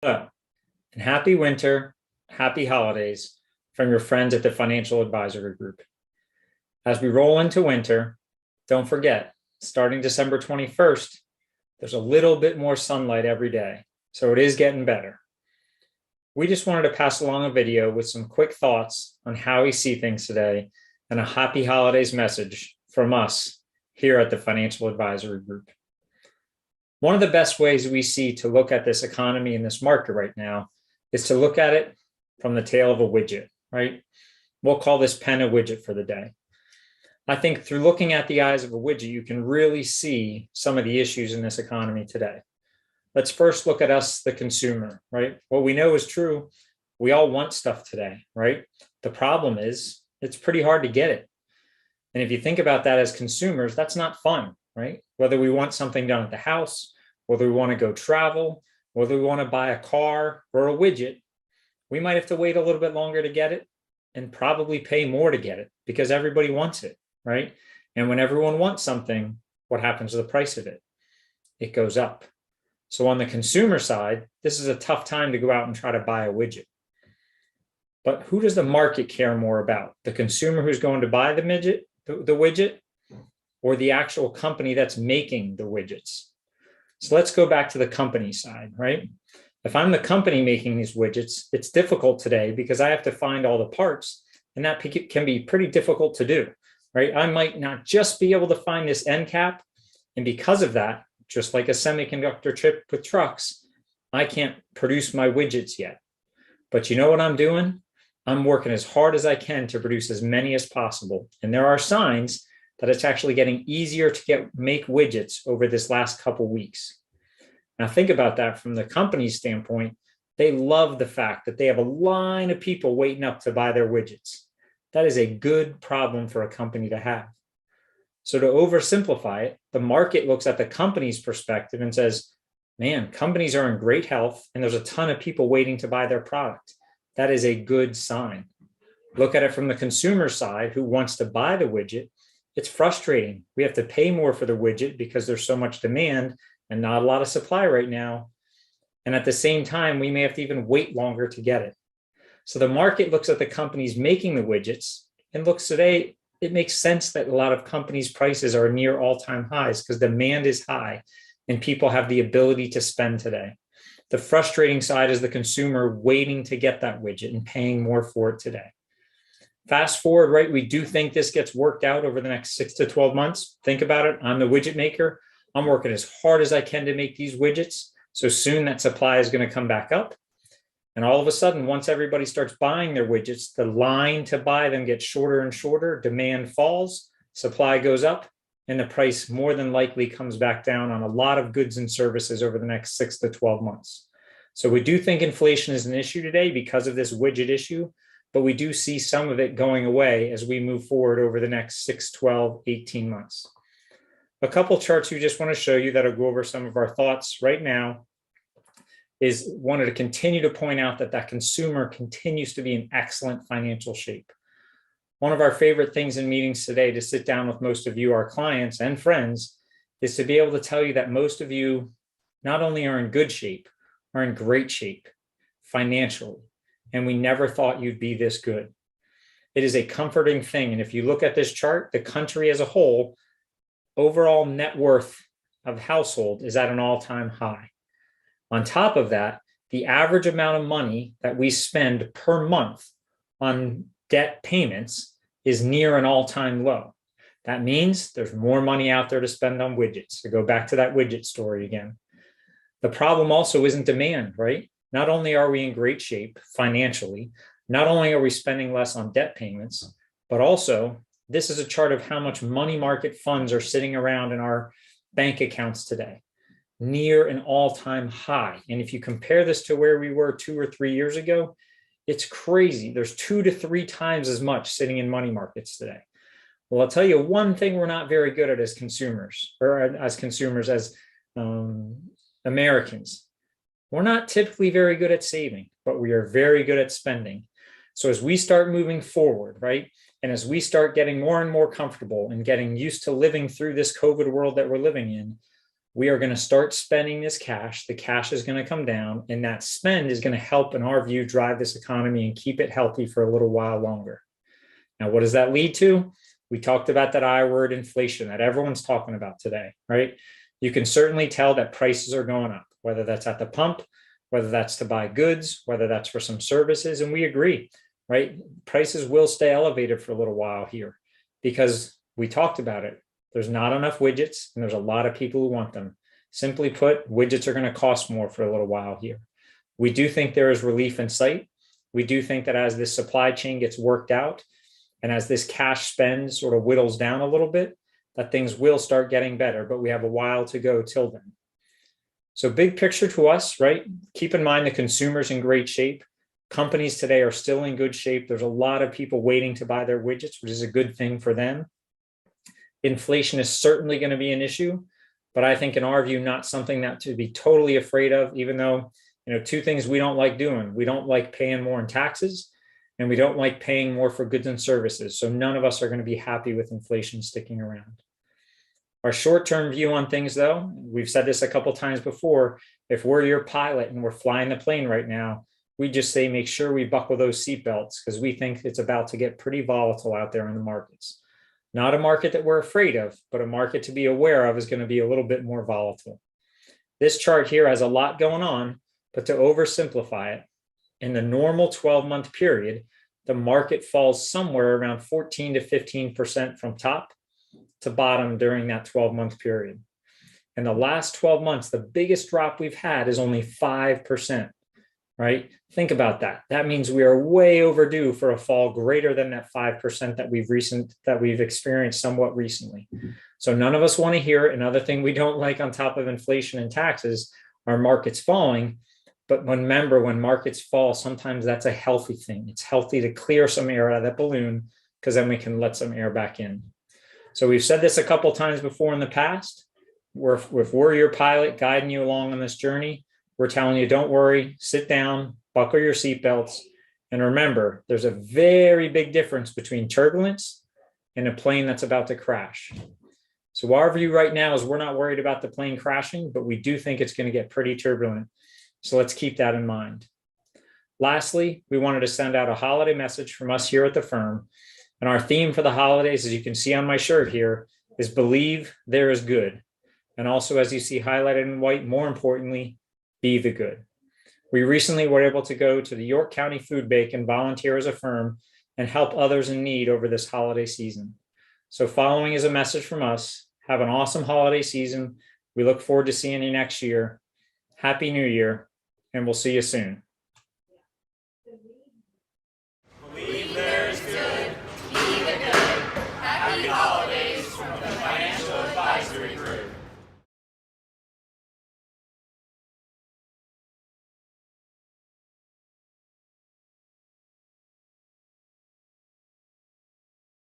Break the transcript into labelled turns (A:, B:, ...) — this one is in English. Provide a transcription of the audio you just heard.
A: Hello, and happy winter, happy holidays from your friends at the Financial Advisory Group. As we roll into winter, don't forget, starting December 21st, there's a little bit more sunlight every day, so it is getting better. We just wanted to pass along a video with some quick thoughts on how we see things today and a happy holidays message from us here at the Financial Advisory Group. One of the best ways we see to look at this economy and this market right now is to look at it from the tail of a widget, right? We'll call this pen a widget for the day. I think through looking at the eyes of a widget, you can really see some of the issues in this economy today. Let's first look at us, the consumer, right? What we know is true. We all want stuff today, right? The problem is it's pretty hard to get it. And if you think about that as consumers, that's not fun, right? Whether we want something done at the house, whether we want to go travel, whether we want to buy a car or a widget, we might have to wait a little bit longer to get it and probably pay more to get it because everybody wants it, right? And when everyone wants something, what happens to the price of it? It goes up. So on the consumer side, this is a tough time to go out and try to buy a widget. But who does the market care more about? The consumer who's going to buy the widget, or the actual company that's making the widgets? So let's go back to the company side, right? If I'm the company making these widgets, it's difficult today because I have to find all the parts, and that can be pretty difficult to do, right? I might not just be able to find this end cap, and because of that, just like a semiconductor chip with trucks, I can't produce my widgets yet. But you know what I'm doing? I'm working as hard as I can to produce as many as possible. And there are signs that it's actually getting easier to make widgets over this last couple of weeks. Now think about that from the company's standpoint. They love the fact that they have a line of people waiting up to buy their widgets. That is a good problem for a company to have. So to oversimplify it, the market looks at the company's perspective and says, man, companies are in great health and there's a ton of people waiting to buy their product. That is a good sign. Look at it from the consumer side who wants to buy the widget. It's frustrating. We have to pay more for the widget because there's so much demand and not a lot of supply right now. And at the same time, we may have to even wait longer to get it. So the market looks at the companies making the widgets and looks today, it makes sense that a lot of companies' prices are near all-time highs because demand is high and people have the ability to spend today. The frustrating side is the consumer waiting to get that widget and paying more for it today. Fast forward, right? We do think this gets worked out over the next 6 to 12 months. Think about it. I'm the widget maker. I'm working as hard as I can to make these widgets. So soon that supply is going to come back up. And all of a sudden, once everybody starts buying their widgets, the line to buy them gets shorter and shorter. Demand falls, supply goes up, and the price more than likely comes back down on a lot of goods and services over the next 6 to 12 months. So we do think inflation is an issue today because of this widget issue, but we do see some of it going away as we move forward over the next 6, 12, 18 months. A couple charts we just want to show you that'll go over some of our thoughts right now is wanted to continue to point out that consumer continues to be in excellent financial shape. One of our favorite things in meetings today to sit down with most of you, our clients and friends, is to be able to tell you that most of you not only are in good shape, are in great shape financially, and we never thought you'd be this good. It is a comforting thing. And if you look at this chart, the country as a whole, overall net worth of household is at an all-time high. On top of that, the average amount of money that we spend per month on debt payments is near an all-time low. That means there's more money out there to spend on widgets. So go back to that widget story again. The problem also isn't demand, right? Not only are we in great shape financially, not only are we spending less on debt payments, but also this is a chart of how much money market funds are sitting around in our bank accounts today, near an all-time high. And if you compare this to where we were 2 or 3 years ago, it's crazy. There's 2 to 3 times as much sitting in money markets today. Well, I'll tell you one thing we're not very good at as consumers, as Americans. We're not typically very good at saving, but we are very good at spending. So as we start moving forward, right, and as we start getting more and more comfortable and getting used to living through this COVID world that we're living in, we are going to start spending this cash. The cash is going to come down, and that spend is going to help, in our view, drive this economy and keep it healthy for a little while longer. Now, what does that lead to? We talked about that I word, inflation, that everyone's talking about today, right? You can certainly tell that prices are going up, whether that's at the pump, whether that's to buy goods, whether that's for some services. And we agree, right? Prices will stay elevated for a little while here because we talked about it. There's not enough widgets and there's a lot of people who want them. Simply put, widgets are going to cost more for a little while here. We do think there is relief in sight. We do think that as this supply chain gets worked out and as this cash spend sort of whittles down a little bit, that things will start getting better, but we have a while to go till then. So big picture to us, right? Keep in mind the consumer's in great shape. Companies today are still in good shape. There's a lot of people waiting to buy their widgets, which is a good thing for them. Inflation is certainly going to be an issue, but I think in our view, not something that to be totally afraid of, even though, two things we don't like doing. We don't like paying more in taxes, and we don't like paying more for goods and services. So none of us are going to be happy with inflation sticking around. Our short-term view on things, though, we've said this a couple times before, if we're your pilot and we're flying the plane right now, we just say make sure we buckle those seatbelts because we think it's about to get pretty volatile out there in the markets. Not a market that we're afraid of, but a market to be aware of is going to be a little bit more volatile. This chart here has a lot going on, but to oversimplify it, in the normal 12-month period, the market falls somewhere around 14 to 15% from top to bottom during that 12-month period. In the last 12 months, the biggest drop we've had is only 5%, right? Think about that. That means we are way overdue for a fall greater than that 5% that we've experienced somewhat recently. So none of us want to hear it. Another thing we don't like on top of inflation and taxes are markets falling. But remember, when markets fall, sometimes that's a healthy thing. It's healthy to clear some air out of that balloon because then we can let some air back in. So we've said this a couple times before in the past. If we're your pilot guiding you along on this journey, we're telling you, don't worry, sit down, buckle your seatbelts. And remember, there's a very big difference between turbulence and a plane that's about to crash. So our view right now is we're not worried about the plane crashing, but we do think it's going to get pretty turbulent. So let's keep that in mind. Lastly, we wanted to send out a holiday message from us here at the firm. And our theme for the holidays, as you can see on my shirt here, is believe there is good. And also, as you see highlighted in white, more importantly, be the good. We recently were able to go to the York County Food Bank and volunteer as a firm and help others in need over this holiday season. So following is a message from us. Have an awesome holiday season. We look forward to seeing you next year. Happy New Year, and we'll see you soon.